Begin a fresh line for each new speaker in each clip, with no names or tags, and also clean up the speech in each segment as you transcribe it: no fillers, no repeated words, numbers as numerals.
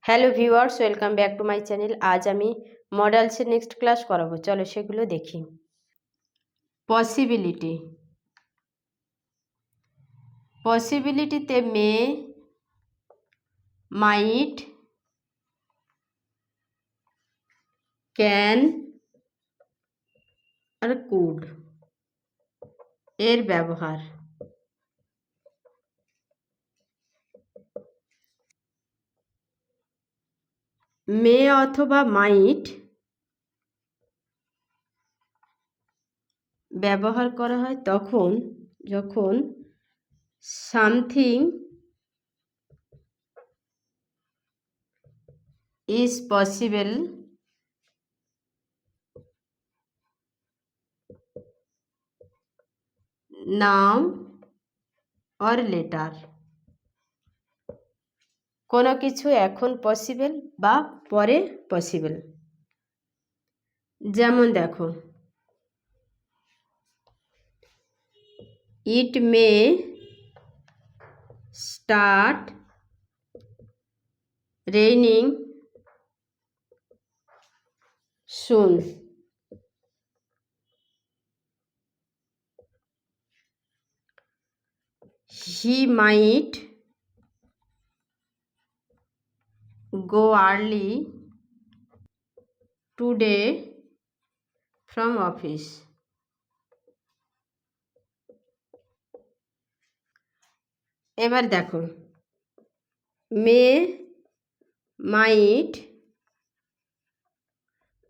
Hello viewers, welcome back to my channel. আজ আমি মডেলসের নেক্সট ক্লাস করাবো। চলো সেগুলো দেখি। পসিবিলিটি, পসিবিলিটিতে মে, মাইট, ক্যান আর কুড এর ব্যবহার। মে অথবা মাইট ব্যবহার করা হয় তখন যখন something is possible now or later. কোনো কিছু এখন পসিবল বা পরে পসিবল। যেমন দেখো, it may start raining soon. He might go early today from office. এবার দেখো, may might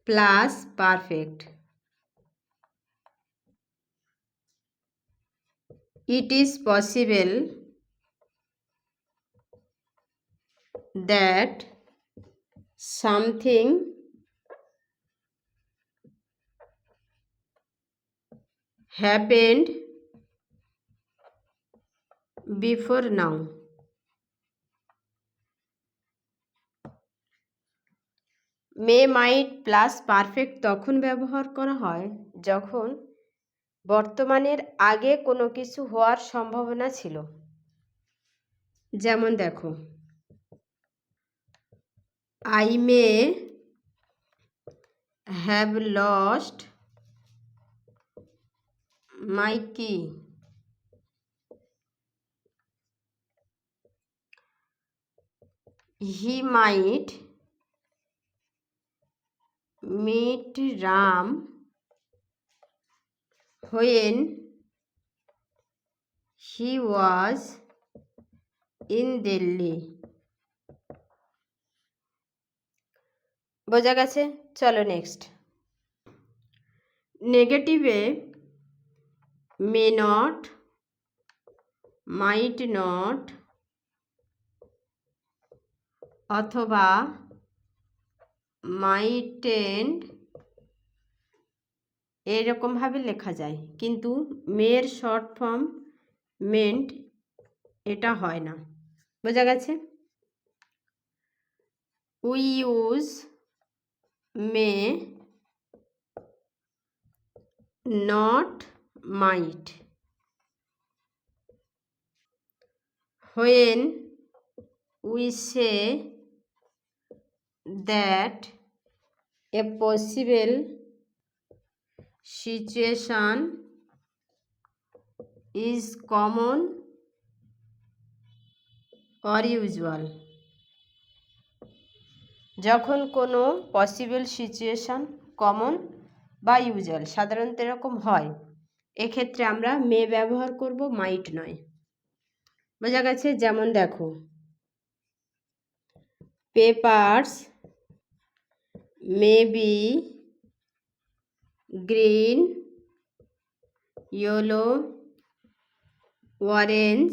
plus perfect. It is possible that something happened before now. May might plus perfect তখন ব্যবহার করা হয় যখন বর্তমানের আগে কোনো কিছু হওয়ার সম্ভাবনা ছিল। যেমন দেখো, I may have lost my key. He might meet Ram when he was in Delhi. বোঝা গেছে? চলো নেক্সট। নেগেটিভে মে নট, মাইট নট অথবা মাইটেন্ট এরকমভাবে লেখা যায়, কিন্তু মেয়ের শর্ট ফর্ম মেন্ট এটা হয় না। বোঝা গেছে? We use may not might when we say that a possible situation is common or usual. যখন কোনো পসিবল সিচুয়েশান কমন বা ইউজুয়াল সাধারণত এরকম হয়, এক্ষেত্রে আমরা মে ব্যবহার করব, মাইট নয়। বোঝা গেছে? যেমন দেখো, papers may be green, yellow, orange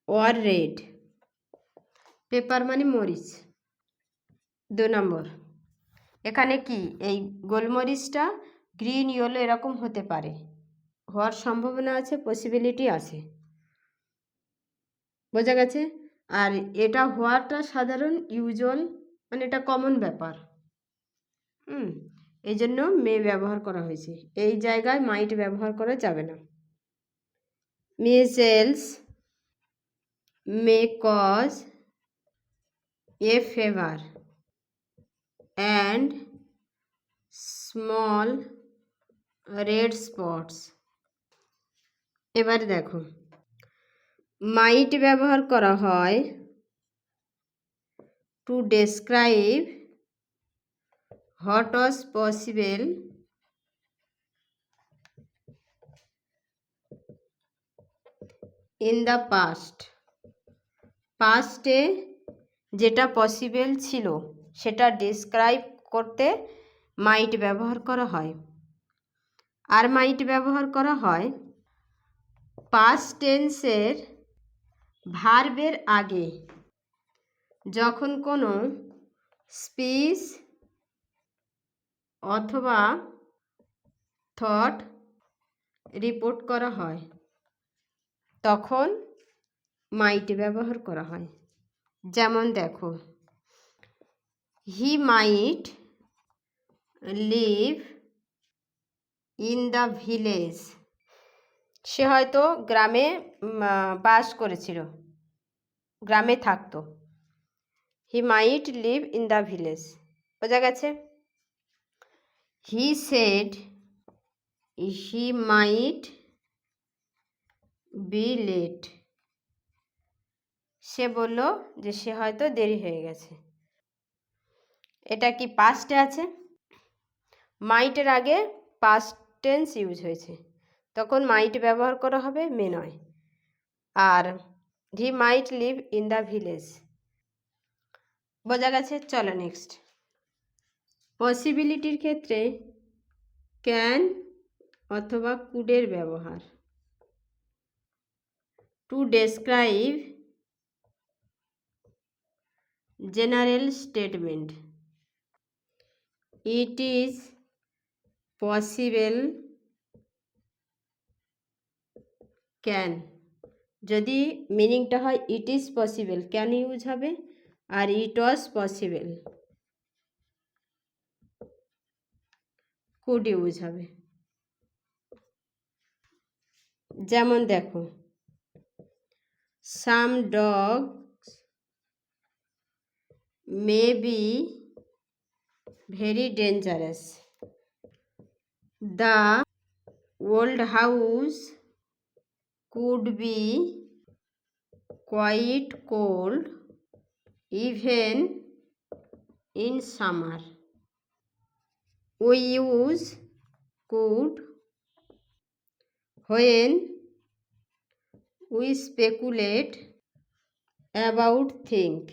or red. Paper মানে মরিচ। 2 নম্বর, এখানে কি এই গোলমরিচটা গ্রিন, ইয়েলো এরকম হতে পারে, হওয়ার সম্ভাবনা আছে, পসিবিলিটি আছে। বোঝা গেছে? আর এটা হওয়াটা সাধারণ, ইউজুয়াল মানে এটা কমন ব্যাপার। এই জন্য মে ব্যবহার করা হয়েছে, এই জায়গায় মাইট ব্যবহার করা যাবে না। Measles may cause a fever and small red spots. এবার দেখো, মাইট ব্যবহার করা হয় to describe what was possible in the past. পাস্টে যেটা পসিবল ছিল সেটা ডেসক্রাইব করতে মাইট ব্যবহার করা হয়। আর মাইট ব্যবহার করা হয় পাস্ট টেন্সের ভার্বের আগে, যখন কোনো স্পিচ অথবা থট রিপোর্ট করা হয় তখন মাইট ব্যবহার করা হয়। যেমন দেখো, he might live in the village. সে হয়তো গ্রামে বাস করেছিল, গ্রামে থাকতো। He might live in the village, বোঝা গেছে। He said he might be late. সে বলল যে সে হয়তো দেরি হয়ে গেছে। এটা কি পাস্টে আছে, মাইটের আগে পাস্ট টেন্স ইউজ হয়েছে, তখন মাইট ব্যবহার করা হবে, মে নয়। আর হি might live in the village, বোঝা গেছে। চলো নেক্সট। পসিবিলিটির ক্ষেত্রে ক্যান অথবা কুডের ব্যবহার to describe general statement. It is possible can, যদি মিনিংটা হয় it is possible, can use হবে। আর it was possible, could use হবে। যেমন দেখো, some dogs may be very dangerous. The old house could be quite cold even in summer. We use could when we speculate about things.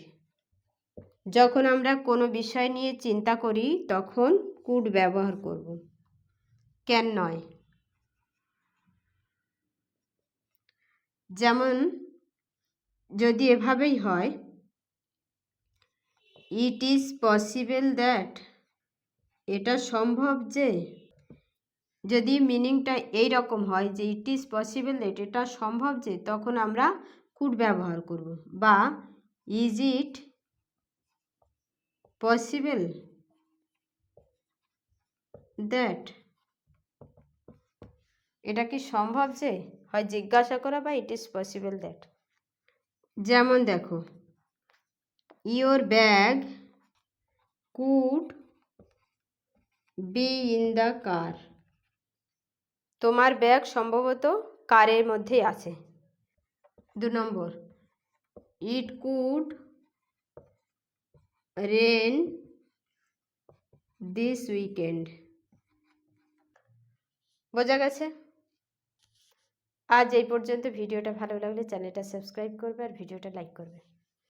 যখন আমরা কোনো বিষয় নিয়ে চিন্তা করি তখন কুড ব্যবহার করব, ক্যান নয়। যেমন যদি এভাবেই হয়, ইট ইজ পসিবল দ্যাট, এটা সম্ভব যে। যদি মিনিংটা এই রকম হয় যে ইট ইজ পসিবল দ্যাট, এটা সম্ভব যে, তখন আমরা কুড ব্যবহার করব। বা ইজ ইট পসিবল দ্যাট, এটা কি সম্ভব যে, হয় জিজ্ঞাসা করা বা ইট ইজ পসিবল দ্যাট। যেমন দেখো, your bag could be in the car. তোমার ব্যাগ সম্ভবত কারের মধ্যেই আছে। 2 নম্বর, it could rain this weekend, বোঝা গেছে। আজ এই পর্যন্ত। ভিডিওটা ভালো লাগলে চ্যানেলটা সাবস্ক্রাইব করবে আর ভিডিওটা লাইক করবে।